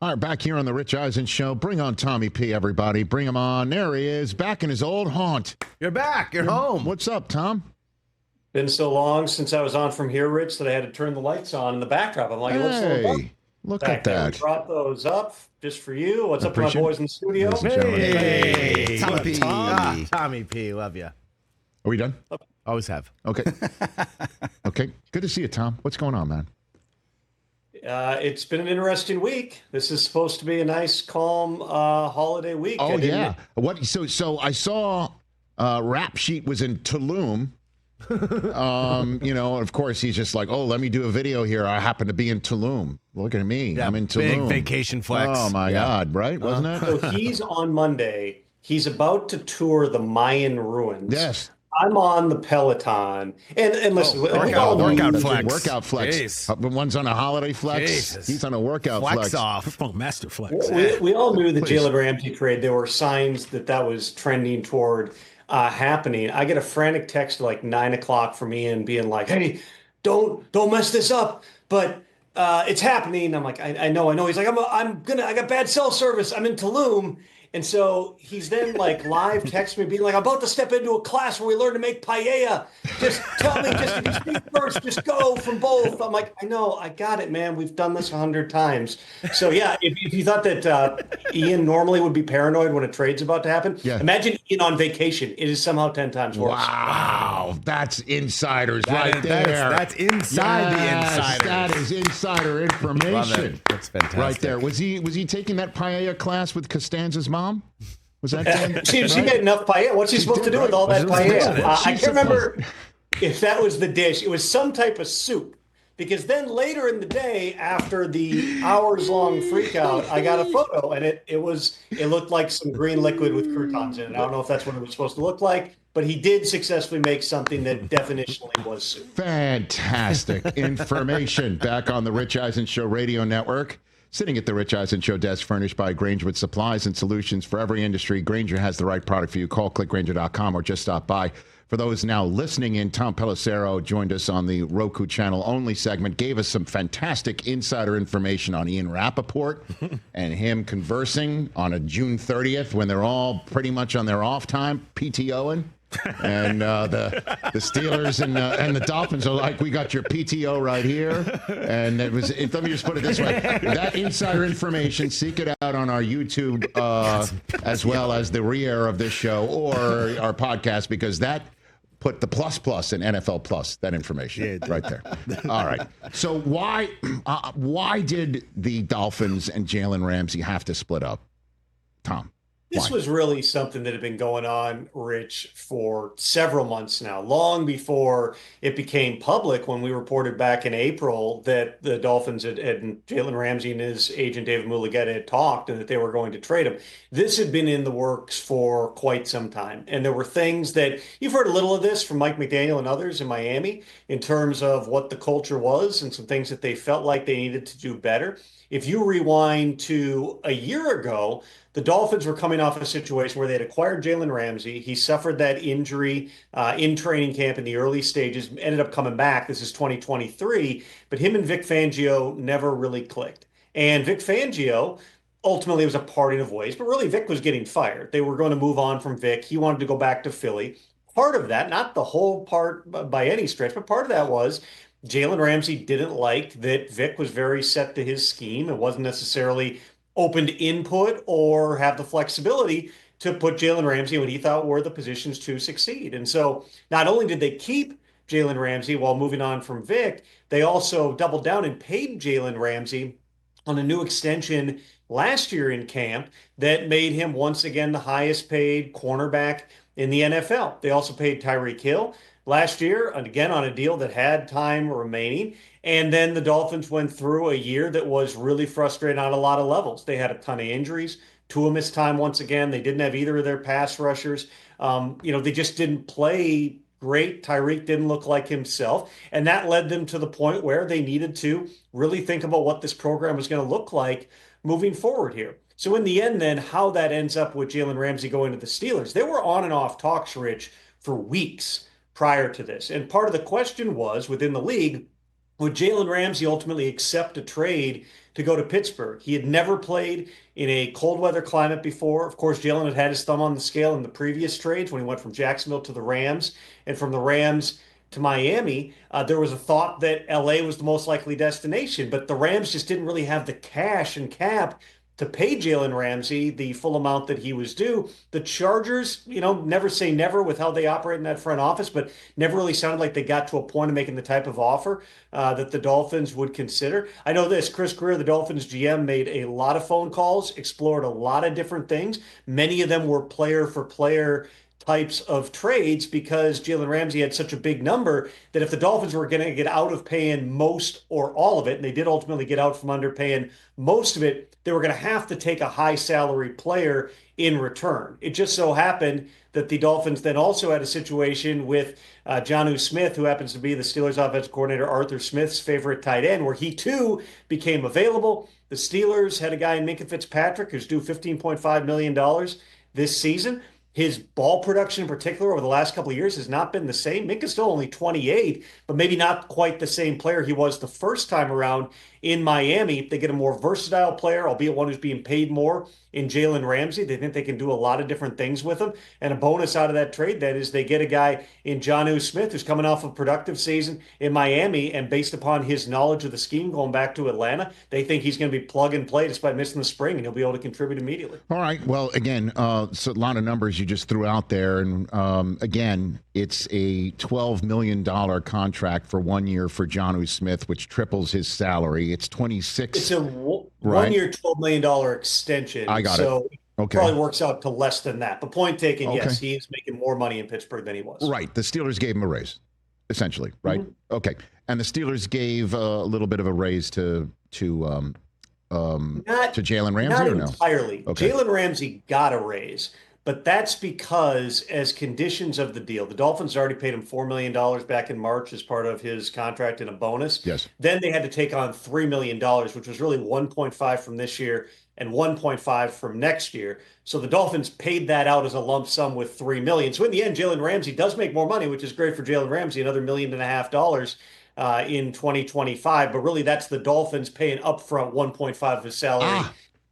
All right, back here on the Rich Eisen Show. Bring on Tommy P, everybody. Bring him on. There he is, back in his old haunt. You're back. You're home. What's up, Tom? Been so long since I was on from here, Rich, that I had to turn the lights on in the backdrop. I'm like, it looks a little dark. Look at that. We brought those up just for you. What's up to my boys in the studio? Hey, Tommy P. Tommy P. Love you. Are we done? Always have. Okay. Okay. Good to see you, Tom. What's going on, man? It's been an interesting week. This is supposed to be a nice, calm holiday week. Oh, yeah. What? So I saw Rap Sheet was in Tulum. Of course, he's just like, oh, let me do a video here. I happen to be in Tulum. Look at me. Yeah, I'm in Tulum. Big vacation flex. Oh, my God. Right? Wasn't it? So he's on Monday. He's about to tour the Mayan ruins. Yes. I'm on the Peloton. And listen, workout flex. Workout flex. One's on a holiday flex. Jesus. He's on a workout flex. Off. Oh, master flex. We all knew the Jalen Ramsey trade. There were signs that was trending toward happening. I get a frantic text at like 9 o'clock from Ian being like, hey, don't mess this up. But it's happening. I'm like, I know. He's like, I got bad cell service. I'm in Tulum. And so he's then like live texting me being like, I'm about to step into a class where we learn to make paella. Just tell me, if you speak first, just go from both. I'm like, I know, I got it, man. We've done this 100 times. So yeah, if you thought that Ian normally would be paranoid when a trade's about to happen, imagine Ian on vacation. It is somehow 10 times worse. Wow, that's insiders right there. That's inside the insiders. That is insider information. Love it. That's fantastic. Right there. Was he taking that paella class with Costanza's mom? Was that she made enough paella. What's she supposed to do with all that paella? I can't remember if that was the dish. It was some type of soup. Because then later in the day, after the hours-long freakout, I got a photo, and it looked like some green liquid with croutons in it. I don't know if that's what it was supposed to look like, but he did successfully make something that definitionally was soup. Fantastic information. Back on the Rich Eisen Show radio network. Sitting at the Rich Eisen Show desk, furnished by Grainger with supplies and solutions for every industry. Grainger has the right product for you. Call clickgrainger.com or just stop by. For those now listening in, Tom Pelissero joined us on the Roku channel only segment, gave us some fantastic insider information on Ian Rappaport and him conversing on a June 30th when they're all pretty much on their off time, PTOing. And the Steelers and the Dolphins are like, we got your PTO right here. And let me just put it this way. That insider information, seek it out on our YouTube as well as the re-air of this show or our podcast, because that put the plus in NFL Plus, that information right there. All right. So why did the Dolphins and Jalen Ramsey have to split up, Tom? This was really something that had been going on, Rich, for several months now, long before it became public when we reported back in April that the Dolphins and Jalen Ramsey and his agent David Mulugeta had talked and that they were going to trade him. This had been in the works for quite some time. And there were things that you've heard a little of this from Mike McDaniel and others in Miami in terms of what the culture was and some things that they felt like they needed to do better. If you rewind to a year ago, the Dolphins were coming off a situation where they had acquired Jalen Ramsey. He suffered that injury in training camp in the early stages, ended up coming back. This is 2023, but him and Vic Fangio never really clicked. And Vic Fangio ultimately was a parting of ways, but really Vic was getting fired. They were going to move on from Vic. He wanted to go back to Philly. Part of that, not the whole part by any stretch, but part of that was Jalen Ramsey didn't like that Vic was very set to his scheme. It wasn't necessarily open to input or have the flexibility to put Jalen Ramsey in what he thought were the positions to succeed. And so not only did they keep Jalen Ramsey while moving on from Vic, they also doubled down and paid Jalen Ramsey on a new extension last year in camp that made him once again the highest paid cornerback in the NFL. They also paid Tyreek Hill last year, and again on a deal that had time remaining. And then the Dolphins went through a year that was really frustrating on a lot of levels. They had a ton of injuries. Tua missed time once again. They didn't have either of their pass rushers. They just didn't play great. Tyreek didn't look like himself. And that led them to the point where they needed to really think about what this program was going to look like moving forward here. So in the end, then, how that ends up with Jalen Ramsey going to the Steelers. They were on and off talks, Rich, for weeks prior to this. And part of the question was within the league, would Jalen Ramsey ultimately accept a trade to go to Pittsburgh. He had never played in a cold weather climate before. Of course, Jalen had had his thumb on the scale in the previous trades when he went from Jacksonville to the Rams, and from the Rams to Miami. There was a thought that LA was the most likely destination, but the Rams just didn't really have the cash and cap to pay Jalen Ramsey the full amount that he was due. The Chargers, never say never with how they operate in that front office, but never really sounded like they got to a point of making the type of offer that the Dolphins would consider. I know this, Chris Greer, the Dolphins GM, made a lot of phone calls, explored a lot of different things. Many of them were player for player types of trades because Jalen Ramsey had such a big number that if the Dolphins were going to get out of paying most or all of it, and they did ultimately get out from under paying most of it, they were going to have to take a high salary player in return. It just so happened that the Dolphins then also had a situation with Jonnu Smith, who happens to be the Steelers offensive coordinator Arthur Smith's favorite tight end, where he too became available. The Steelers had a guy in Minkah Fitzpatrick who's due $15.5 million this season. His ball production in particular over the last couple of years has not been the same. Minka's still only 28, but maybe not quite the same player he was the first time around in Miami. They get a more versatile player, albeit one who's being paid more in Jalen Ramsey. They think they can do a lot of different things with him. And a bonus out of that trade, that is, they get a guy in Jonnu Smith who's coming off a productive season in Miami, and based upon his knowledge of the scheme going back to Atlanta, they think he's going to be plug and play despite missing the spring, and he'll be able to contribute immediately. All right. Well, again, so a lot of numbers you just threw out there. And again, it's a $12 million contract for 1 year for Jonnu Smith, which triples his salary. It's 26. It's a one-year, $12 million extension. I got so it. Okay. Probably works out to less than that. But point taken, Okay. yes, he is making more money in Pittsburgh than he was. Right. The Steelers gave him a raise, essentially, right? Mm-hmm. Okay. And the Steelers gave a little bit of a raise to Jalen Ramsey, not or no? Entirely. Okay. Jalen Ramsey got a raise, but that's because as conditions of the deal, the Dolphins already paid him $4 million back in March as part of his contract and a bonus. Yes. Then they had to take on $3 million, which was really 1.5 from this year and 1.5 from next year. So the Dolphins paid that out as a lump sum with $3 million. So in the end, Jalen Ramsey does make more money, which is great for Jalen Ramsey, another $1.5 million in 2025. But really, that's the Dolphins paying upfront 1.5 of his salary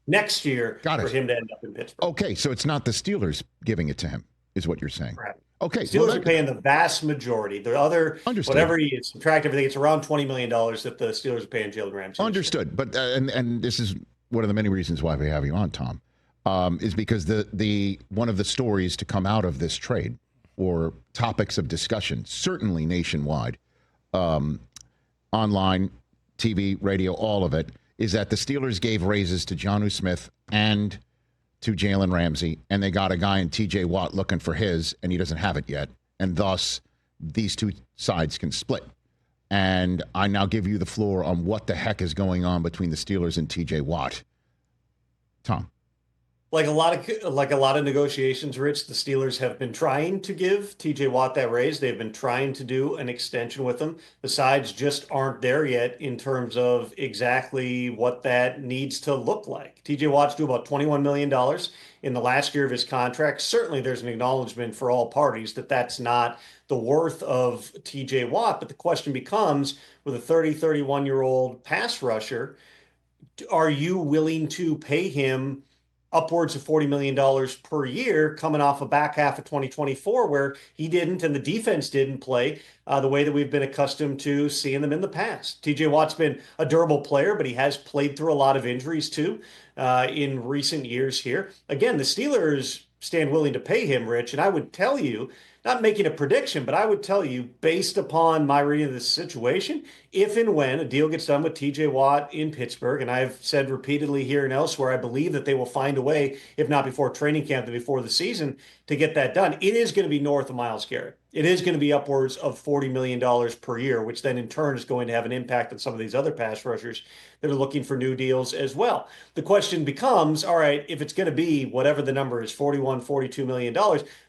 next year for him to end up in Pittsburgh. Okay, so it's not the Steelers giving it to him, is what you're saying. Right. Okay. Steelers are paying the vast majority. The other, whatever you subtract everything, it's around $20 million that the Steelers are paying Jalen Ramsey. Understood. But and this is one of the many reasons why we have you on, Tom, is because the one of the stories to come out of this trade, or topics of discussion, certainly nationwide, online, TV, radio, all of it, is that the Steelers gave raises to Jonnu Smith and to Jalen Ramsey, and they got a guy in TJ Watt looking for his, and he doesn't have it yet. And thus, these two sides can split. And I now give you the floor on what the heck is going on between the Steelers and TJ Watt. Tom. Like a lot of negotiations, Rich, the Steelers have been trying to give TJ Watt that raise. They've been trying to do an extension with him. The sides just aren't there yet in terms of exactly what that needs to look like. TJ Watt's due about $21 million in the last year of his contract. Certainly there's an acknowledgement for all parties that that's not the worth of TJ Watt. But the question becomes, with a 31-year-old pass rusher, are you willing to pay him upwards of $40 million per year coming off a back half of 2024 where he didn't and the defense didn't play the way that we've been accustomed to seeing them in the past? TJ Watt's been a durable player, but he has played through a lot of injuries too in recent years here. Again, the Steelers stand willing to pay him, Rich, and I would tell you, not making a prediction, but I would tell you, based upon my reading of this situation, if and when a deal gets done with TJ Watt in Pittsburgh, and I've said repeatedly here and elsewhere, I believe that they will find a way, if not before training camp, then before the season, to get that done. It is going to be north of Myles Garrett. It is going to be upwards of $40 million per year, which then in turn is going to have an impact on some of these other pass rushers that are looking for new deals as well. The question becomes, all right, if it's going to be whatever the number is, $41, $42 million,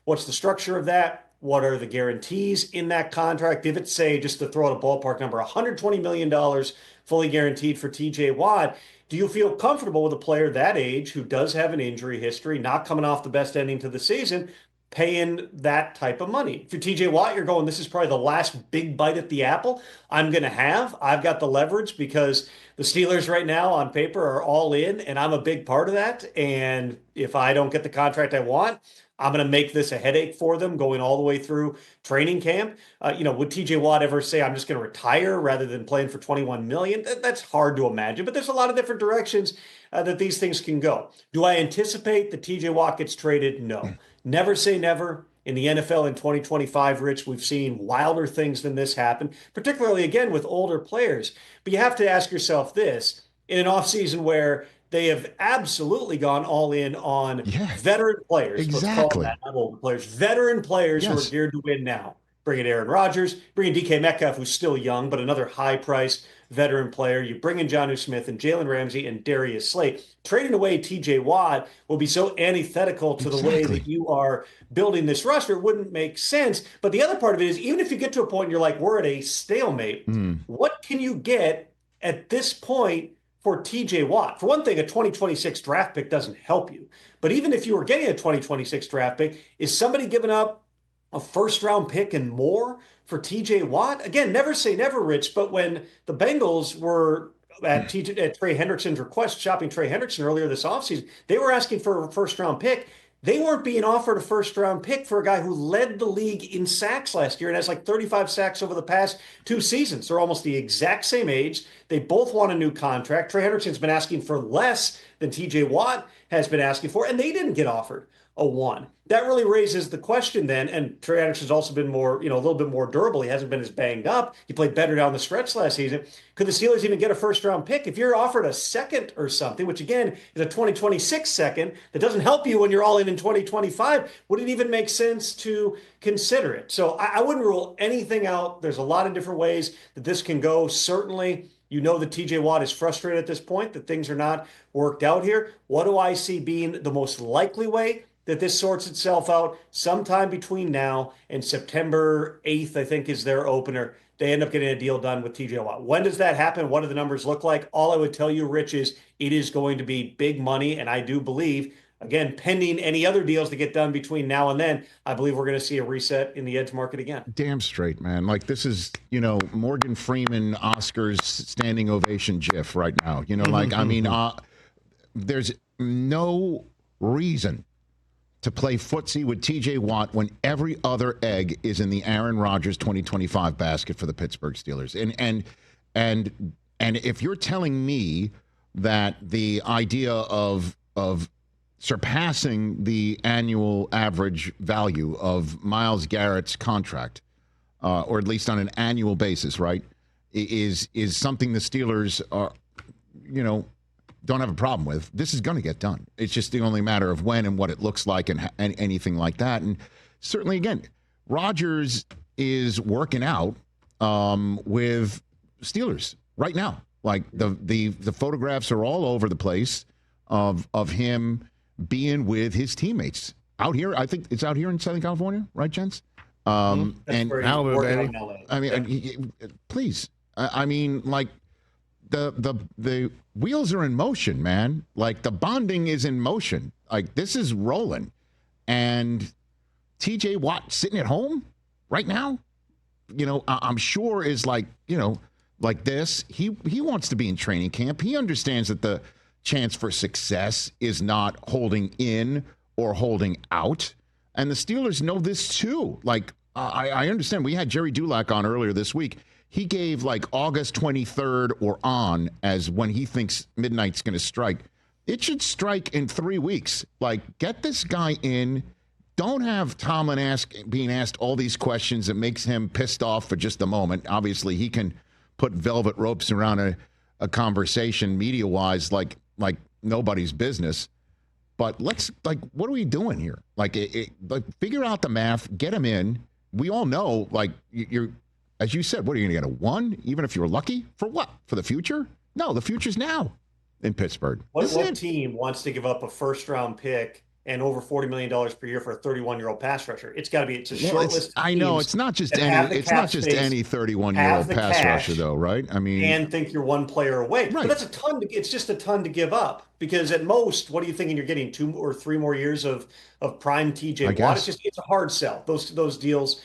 what's the structure of that? What are the guarantees in that contract? If it's, say, just to throw out a ballpark number, $120 million fully guaranteed for TJ Watt, do you feel comfortable with a player that age who does have an injury history, not coming off the best ending to the season, paying that type of money. If you're TJ Watt, you're going, this is probably the last big bite at the apple I'm going to have. I've got the leverage because the Steelers right now on paper are all in, and I'm a big part of that. And if I don't get the contract I want, I'm going to make this a headache for them going all the way through training camp. Would TJ Watt ever say, I'm just going to retire rather than playing for $21 million? That's hard to imagine, but there's a lot of different directions that these things can go. Do I anticipate that TJ Watt gets traded? No. Never say never. In the NFL in 2025, Rich, we've seen wilder things than this happen, particularly, again, with older players. But you have to ask yourself this, in an offseason where they have absolutely gone all in on veteran players. Exactly. Let's call them that, not older players. Veteran players who are geared to win now. Bring in Aaron Rodgers, bring in DK Metcalf, who's still young, but another high-priced veteran player. You bring in Jonnu Smith and Jalen Ramsey and Darius Slay. Trading away TJ Watt will be so antithetical to the way that you are building this roster. It wouldn't make sense. But the other part of it is, even if you get to a point and you're like, we're at a stalemate, what can you get at this point for TJ Watt? For one thing, a 2026 draft pick doesn't help you. But even if you were getting a 2026 draft pick, is somebody giving up a first-round pick and more for TJ Watt? Again, never say never, Rich, but when the Bengals were at Trey Hendrickson's request, shopping Trey Hendrickson earlier this offseason, they were asking for a first-round pick. They weren't being offered a first-round pick for a guy who led the league in sacks last year and has like 35 sacks over the past 2 seasons. They're almost the exact same age. They both want a new contract. Trey Hendrickson's been asking for less than TJ Watt has been asking for, and they didn't get offered a 1. That really raises the question then, and Trey Hendrickson's also been more, a little bit more durable. He hasn't been as banged up. He played better down the stretch last season. Could the Steelers even get a first-round pick? If you're offered a second or something, which again is a 2026 second, that doesn't help you when you're all in 2025, would it even make sense to consider it? So I wouldn't rule anything out. There's a lot of different ways that this can go. Certainly, you know that TJ Watt is frustrated at this point, that things are not worked out here. What do I see being the most likely way that this sorts itself out? Sometime between now and September 8th, I think, is their opener. They end up getting a deal done with TJ Watt. When does that happen? What do the numbers look like? All I would tell you, Rich, is it is going to be big money. And I do believe, again, pending any other deals to get done between now and then, I believe we're going to see a reset in the edge market again. Damn straight, man. Like, this is, Morgan Freeman Oscars standing ovation gif right now. There's no reason to play footsie with TJ Watt when every other egg is in the Aaron Rodgers 2025 basket for the Pittsburgh Steelers. And if you're telling me that the idea of surpassing the annual average value of Myles Garrett's contract, or at least on an annual basis, right, is something the Steelers are, don't have a problem with, this is going to get done. It's just the only matter of when and what it looks like and anything like that. And certainly, again, Rodgers is working out with Steelers right now. Like the photographs are all over the place of him being with his teammates out here. I think it's out here in Southern California, right, gents? And Malibu, baby. I mean, please. I mean, like, the wheels are in motion, man. Like, the bonding is in motion. Like, this is rolling. And TJ Watt sitting at home right now, I'm sure is like this. He wants to be in training camp. He understands that the chance for success is not holding in or holding out. And the Steelers know this too. Like, I understand. We had Jerry Dulac on earlier this week. He gave like August 23rd or on as when he thinks midnight's going to strike. It should strike in 3 weeks. Like, get this guy in. Don't have Tomlin being asked all these questions that makes him pissed off for just a moment. Obviously, he can put velvet ropes around a conversation media-wise like nobody's business. But let's, like, what are we doing here? Like, figure out the math, get him in. We all know, like, you're, as you said, what are you going to get, a 1, even if you're lucky? For what? For the future? No, the future's now in Pittsburgh. What team wants to give up a first-round pick and over $40 million per year for a 31-year-old pass rusher. It's got to be. It's a short list. I know it's not just any. It's not just any 31-year-old pass rusher, though, right? I mean, and think you're one player away, right. But that's a ton. It's just a ton to give up because at most, what are you thinking? You're getting 2 or 3 more years of prime TJ Watt. It's a hard sell. Those deals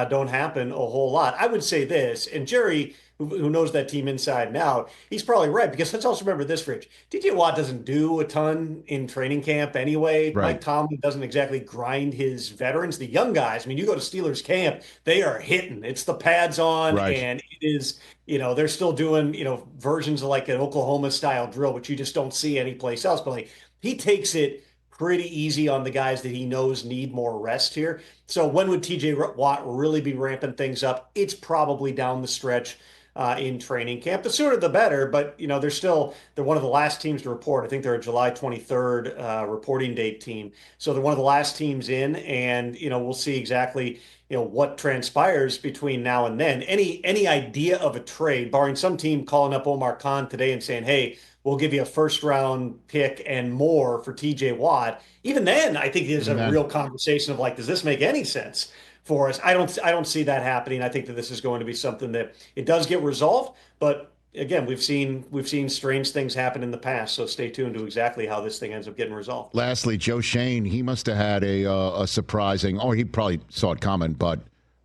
don't happen a whole lot. I would say this, and Jerry, who knows that team inside and out, he's probably right because let's also remember this, Rich. TJ Watt doesn't do a ton in training camp anyway. Right. Mike Tomlin doesn't exactly grind his veterans. The young guys, I mean, you go to Steelers camp, they are hitting. It's the pads on, right. And it is, they're still doing, versions of like an Oklahoma style drill, which you just don't see anyplace else. But like he takes it pretty easy on the guys that he knows need more rest here. So when would TJ Watt really be ramping things up? It's probably down the stretch in training camp. The sooner the better, but they're one of the last teams to report. I think they're a July 23rd reporting date team. So they're one of the last teams in, and we'll see exactly what transpires between now and then. Any idea of a trade, barring some team calling up Omar Khan today and saying, hey, we'll give you a first-round pick and more for TJ Watt. Even then, I think there's a real conversation of like, does this make any sense for us? I don't see that happening. I think that this is going to be something that it does get resolved, but again, we've seen strange things happen in the past. So stay tuned to exactly how this thing ends up getting resolved. Lastly, Joe Shane, he must have had a surprising, or he probably saw it coming, but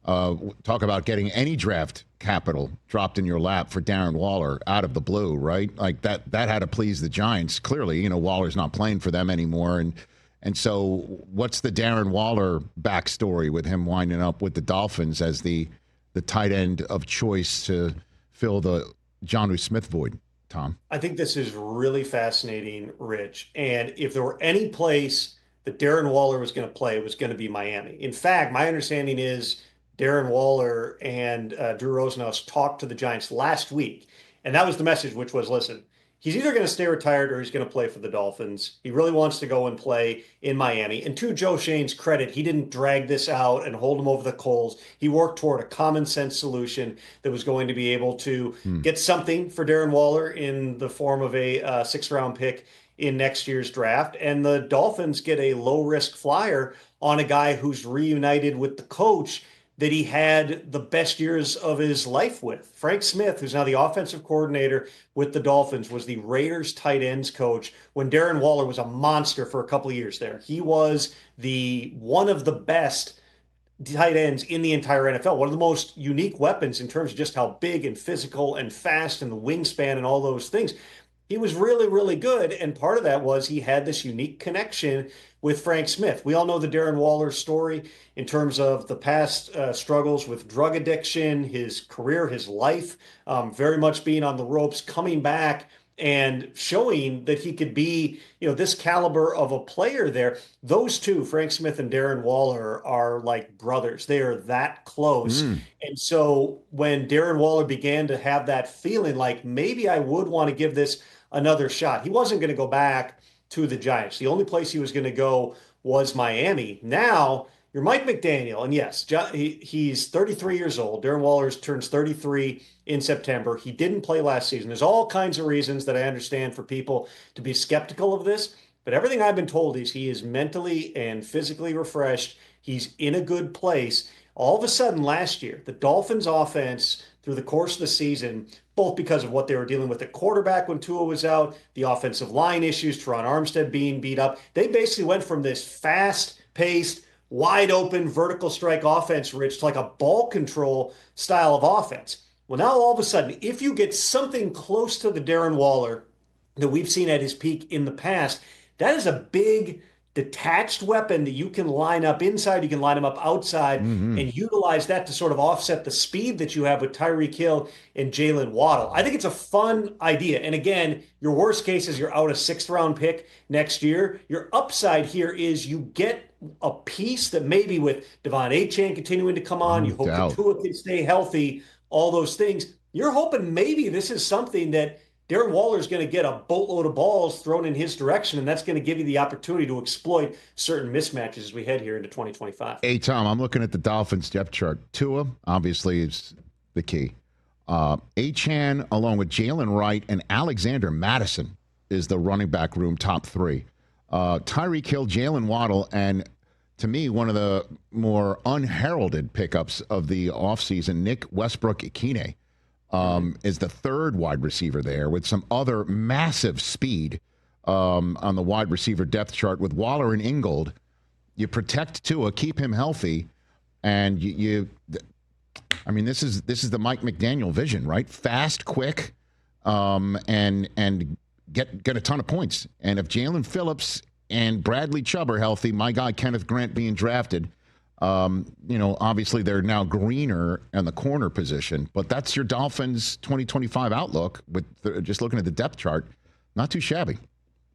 talk about getting any draft capital dropped in your lap for Darren Waller out of the blue, right? Like that had to please the Giants. Clearly, Waller's not playing for them anymore, and so what's the Darren Waller backstory with him winding up with the Dolphins as the tight end of choice to fill the Jonnu Smith void, Tom? I think this is really fascinating, Rich. And if there were any place that Darren Waller was going to play, it was going to be Miami. In fact, my understanding is Darren Waller and Drew Rosenhaus talked to the Giants last week. And that was the message, which was, listen, he's either going to stay retired or he's going to play for the Dolphins. He really wants to go and play in Miami. And to Joe Shane's credit, he didn't drag this out and hold him over the coals. He worked toward a common sense solution that was going to be able to get something for Darren Waller in the form of a 6th-round pick in next year's draft. And the Dolphins get a low-risk flyer on a guy who's reunited with the coach that he had the best years of his life with. Frank Smith, who's now the offensive coordinator with the Dolphins, was the Raiders tight ends coach when Darren Waller was a monster for a couple of years there. He was one of the best tight ends in the entire NFL, one of the most unique weapons in terms of just how big and physical and fast and the wingspan and all those things. He was really, really good, and part of that was he had this unique connection with Frank Smith. We all know the Darren Waller story in terms of the past struggles with drug addiction, his career, his life, very much being on the ropes, coming back and showing that he could be, this caliber of a player there. Those two, Frank Smith and Darren Waller, are like brothers. They are that close. And so when Darren Waller began to have that feeling like maybe I would want to give this another shot, he wasn't going to go back to the Giants. The only place he was going to go was Miami. Now you're Mike McDaniel, and yes, he's 33 years old. Darren Waller turns 33 in September. He didn't play last season. There's all kinds of reasons that I understand for people to be skeptical of this, but everything I've been told is he is mentally and physically refreshed. He's in a good place. All of a sudden last year, the Dolphins offense through the course of the season, both because of what they were dealing with at quarterback when Tua was out, the offensive line issues, Teron Armstead being beat up, they basically went from this fast-paced, wide-open vertical strike offense, Rich, to like a ball control style of offense. Well, now all of a sudden, if you get something close to the Darren Waller that we've seen at his peak in the past, that is a big detached weapon that you can line up inside, you can line him up outside, and utilize that to sort of offset the speed that you have with Tyreek Hill and Jalen Waddle. I think it's a fun idea. And again, your worst case is you're out a 6th-round pick next year. Your upside here is you get a piece that maybe with Devon Achane continuing to come on, you hope that Tua can stay healthy, all those things. You're hoping maybe this is something that Darren Waller is going to get a boatload of balls thrown in his direction, and that's going to give you the opportunity to exploit certain mismatches as we head here into 2025. Hey, Tom, I'm looking at the Dolphins depth chart. Tua, obviously, is the key. Achane, along with Jalen Wright and Alexander Madison, is the running back room top 3. Tyreek Hill, Jalen Waddle, and to me, one of the more unheralded pickups of the offseason, Nick Westbrook-Ikine, is the third wide receiver there with some other massive speed on the wide receiver depth chart with Waller and Ingold. You protect Tua, keep him healthy, and I mean, this is the Mike McDaniel vision, right? Fast, quick, and get a ton of points. And if Jalen Phillips and Bradley Chubb are healthy, my guy Kenneth Grant being drafted, obviously they're now greener in the corner position, but that's your Dolphins 2025 outlook with just looking at the depth chart. Not too shabby,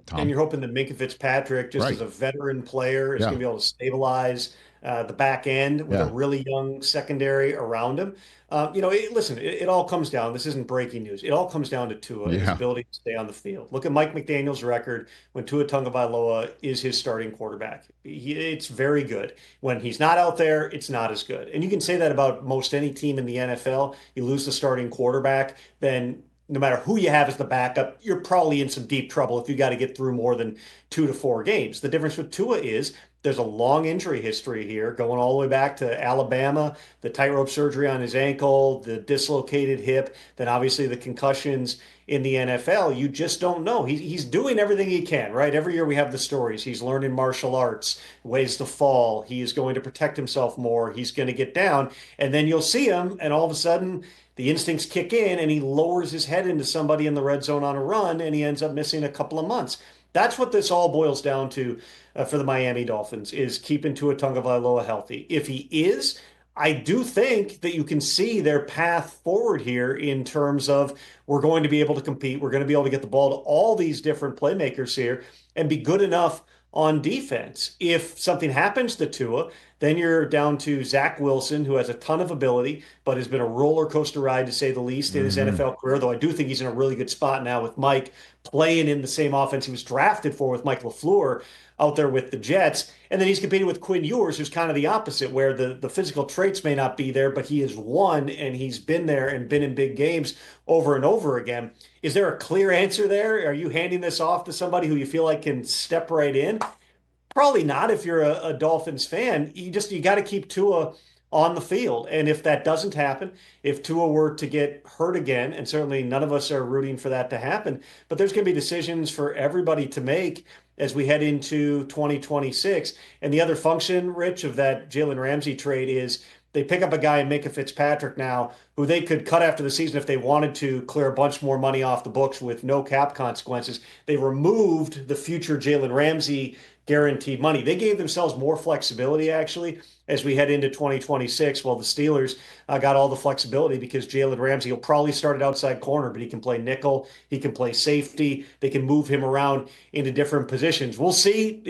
Tom. And you're hoping that Minkah Fitzpatrick, just as a veteran player, is going to be able to stabilize the back end with a really young secondary around him. Listen, it all comes down. This isn't breaking news. It all comes down to Tua and his ability to stay on the field. Look at Mike McDaniel's record when Tua Tagovailoa is his starting quarterback. It's very good. When he's not out there, it's not as good. And you can say that about most any team in the NFL. You lose the starting quarterback, then no matter who you have as the backup, you're probably in some deep trouble if you got to get through more than 2 to 4 games. The difference with Tua is there's a long injury history here, going all the way back to Alabama, the tightrope surgery on his ankle, the dislocated hip, then obviously the concussions in the NFL. You just don't know. He's doing everything he can, right? Every year we have the stories. He's learning martial arts, ways to fall. He is going to protect himself more. He's going to get down. And then you'll see him, and all of a sudden the instincts kick in, and he lowers his head into somebody in the red zone on a run, and he ends up missing a couple of months. That's what this all boils down to for the Miami Dolphins, is keeping Tua Tagovailoa healthy. If he is, I do think that you can see their path forward here in terms of we're going to be able to compete. We're going to be able to get the ball to all these different playmakers here and be good enough on defense. If something happens to Tua, then you're down to Zach Wilson, who has a ton of ability, but has been a roller coaster ride, to say the least, in his NFL career, though I do think he's in a really good spot now with Mike playing in the same offense he was drafted for with Mike LaFleur out there with the Jets. And then he's competing with Quinn Ewers, who's kind of the opposite, where the physical traits may not be there, but he has won, and he's been there and been in big games over and over again. Is there a clear answer there? Are you handing this off to somebody who you feel like can step right in? Probably not if you're a Dolphins fan. You got to keep Tua on the field. And if that doesn't happen, if Tua were to get hurt again, and certainly none of us are rooting for that to happen, but there's going to be decisions for everybody to make as we head into 2026. And the other function, Rich, of that Jalen Ramsey trade is they pick up a guy in Minkah Fitzpatrick now who they could cut after the season if they wanted to, clear a bunch more money off the books with no cap consequences. They removed the future Jalen Ramsey guaranteed money. They gave themselves more flexibility, actually, as we head into 2026. Well, the Steelers got all the flexibility because Jalen Ramsey will probably start at outside corner, but he can play nickel, he can play safety, they can move him around into different positions. We'll see.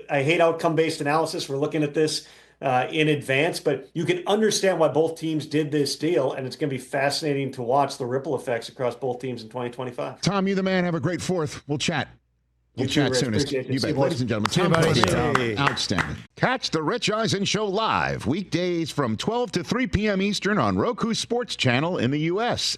I hate outcome-based analysis. We're looking at this in advance, but you can understand why both teams did this deal, and it's going to be fascinating to watch the ripple effects across both teams in 2025. Tom, you the man. Have a great 4th. We'll chat. We'll chat soon. You bet. Ladies and gentlemen, Tom Pelissero, outstanding. Catch the Rich Eisen Show live weekdays from 12 to 3 p.m. Eastern on Roku Sports Channel in the U.S.